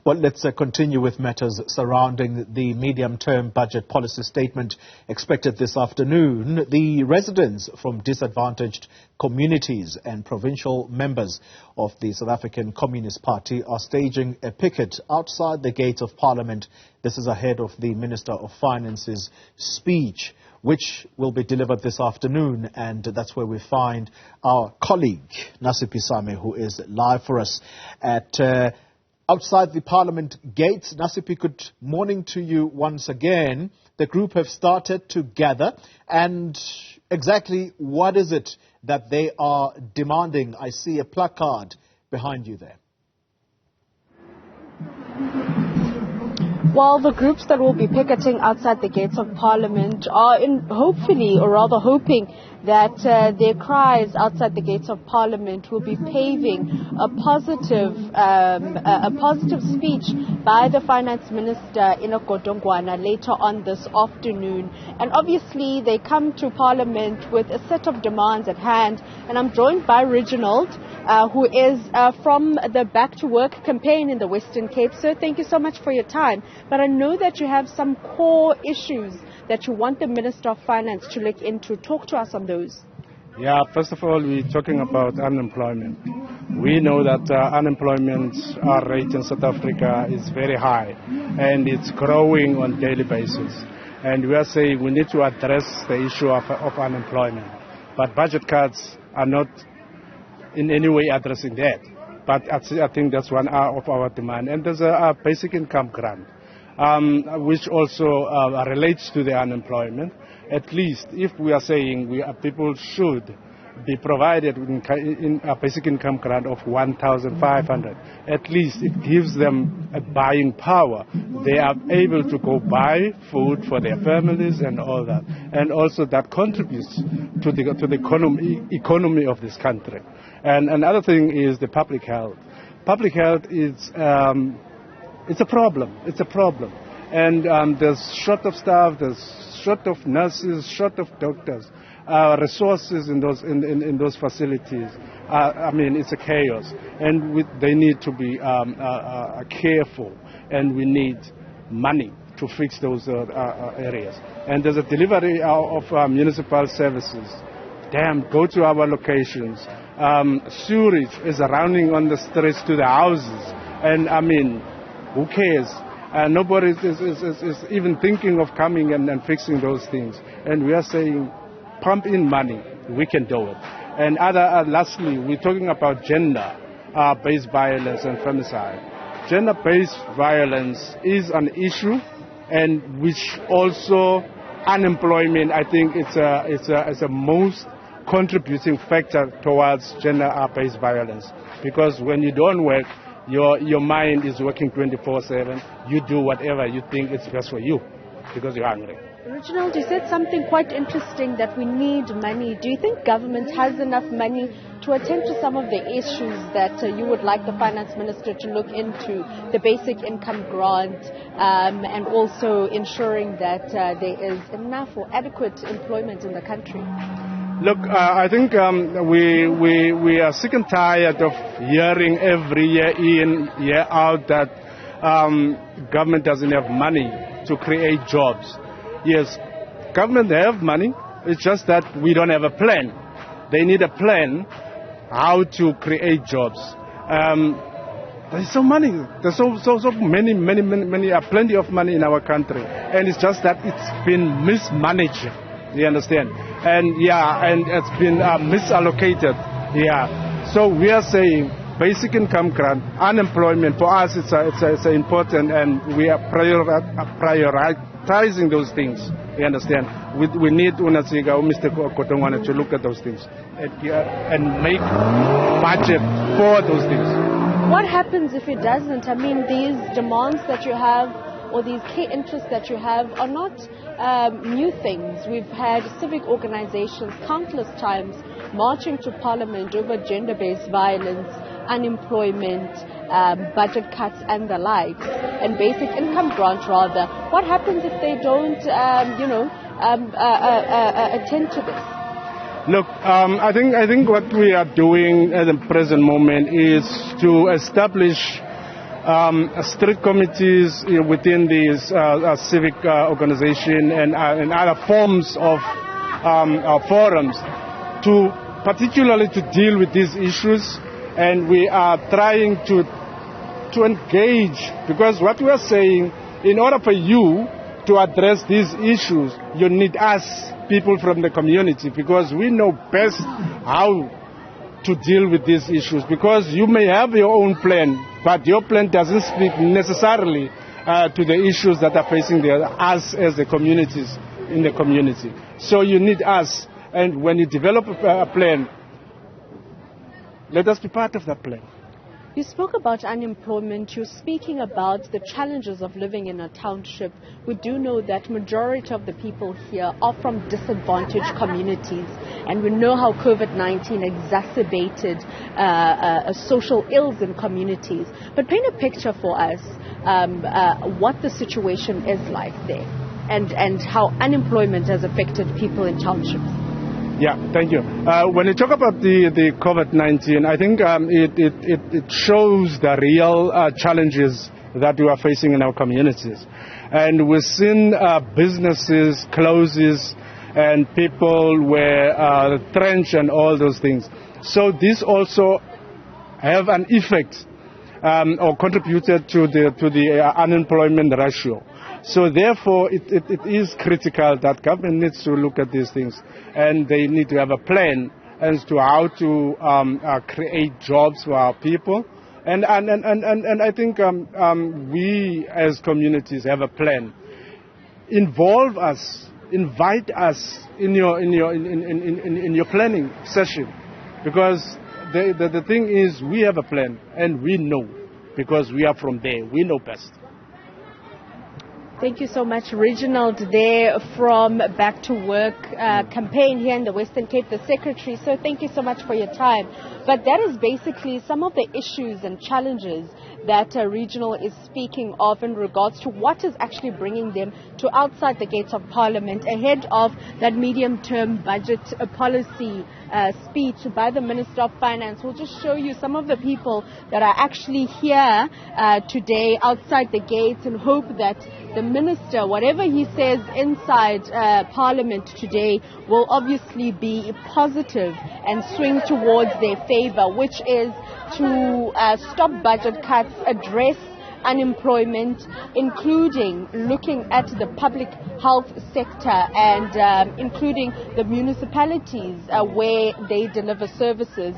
Well, let's continue with matters surrounding the medium-term budget policy statement expected this afternoon. The residents from disadvantaged communities and provincial members of the South African Communist Party are staging a picket outside the gates of Parliament. This is ahead of the Minister of Finance's speech, which will be delivered this afternoon, and that's where we find our colleague Nasiphi, who is live for us at outside the Parliament gates. Nasiphi, good morning to you once again. The group have started to gather, and exactly what is it that they are demanding? I see a placard behind you there. Well, the groups that will be picketing outside the gates of Parliament are hoping that their cries outside the gates of Parliament will be paving a positive speech by the Finance Minister Enoch Godongwana later on this afternoon. And obviously they come to Parliament with a set of demands at hand. And I'm joined by Reginald, who is from the Back to Work campaign in the Western Cape. Sir, thank you so much for your time. But I know that you have some core issues that you want the Minister of Finance to look into. Talk to us on those. Yeah, first of all, we're talking about unemployment. We know that unemployment rate in South Africa is very high, and it's growing on a daily basis. And we are saying we need to address the issue of unemployment. But budget cuts are not in any way addressing that. But I think that's one of our demand. And there's a basic income grant, which also relates to the unemployment. At least, if we are saying people should be provided in a basic income grant of 1,500, at least it gives them a buying power. They are able to go buy food for their families and all that. And also that contributes to the economy of this country. And another thing is the public health. Public health is it's a problem. It's a problem. And there's short of staff, there's short of nurses, short of doctors, resources in those facilities. I mean, it's a chaos. And they need to be careful. And we need money to fix those areas. And there's a delivery of municipal services. Damn, go to our locations. Sewage is running on the streets to the houses. And I mean, who cares? Nobody is even thinking of coming and fixing those things. And we are saying, pump in money, we can do it. And lastly, we're talking about gender-based violence and femicide. Gender-based violence is an issue, and which also unemployment, I think it's a most contributing factor towards gender-based violence. Because when you don't work, your mind is working 24/7. You do whatever you think is best for you because you're hungry. Reginald, you said something quite interesting, that we need money. Do you think government has enough money to attend to some of the issues that you would like the Finance Minister to look into, the basic income grant, and also ensuring that there is enough or adequate employment in the country? Look, I think we are sick and tired of hearing every year in, year out that government doesn't have money to create jobs. Yes, government have money. It's just that we don't have a plan. They need a plan how to create jobs. There's so money. There's so many, plenty of money in our country, and it's just that it's been mismanaged. You understand? And yeah, and it's been misallocated. Yeah. So we are saying basic income grant, unemployment for us it's important, and we are prioritizing those things. You understand? We need Unaziga or Mr. Godongwana to look at those things and make budget for those things. What happens if it doesn't? I mean, these demands that you have, or these key interests that you have, are not new things. We've had civic organizations countless times marching to Parliament over gender-based violence, unemployment, budget cuts and the likes, and basic income grant rather. What happens if they don't, attend to this? Look, I think what we are doing at the present moment is to establish street committees within these civic organization and other forms of forums particularly to deal with these issues. And we are trying to engage, because what we are saying, in order for you to address these issues, you need us, people from the community, because we know best how to deal with these issues. Because you may have your own plan, but your plan doesn't speak necessarily to the issues that are facing us as the communities in the community. So you need us, and when you develop a plan, let us be part of that plan. You spoke about unemployment. You're speaking about the challenges of living in a township. We do know that majority of the people here are from disadvantaged communities, and we know how COVID-19 exacerbated social ills in communities. But paint a picture for us what the situation is like there, and how unemployment has affected people in townships. Yeah, thank you. When you talk about the COVID-19, I think it shows the real challenges that we are facing in our communities. And we've seen businesses closes and people were trenched and all those things. So this also have an effect or contributed to the unemployment ratio. So therefore, it is critical that government needs to look at these things, and they need to have a plan as to how to create jobs for our people. And I think we as communities have a plan. Involve us, invite us in your planning session, because the thing is, we have a plan and we know, because we are from there. We know best. Thank you so much, Reginald, there from Back to Work campaign here in the Western Cape, the Secretary. So thank you so much for your time. But that is basically some of the issues and challenges that Regional is speaking of in regards to what is actually bringing them to outside the gates of Parliament ahead of that medium-term budget policy speech by the Minister of Finance. We'll just show you some of the people that are actually here today outside the gates, and hope that the Minister, whatever he says inside Parliament today, will obviously be positive and swing towards their favor, which is to stop budget cuts, address unemployment, including looking at the public health sector and including the municipalities where they deliver services.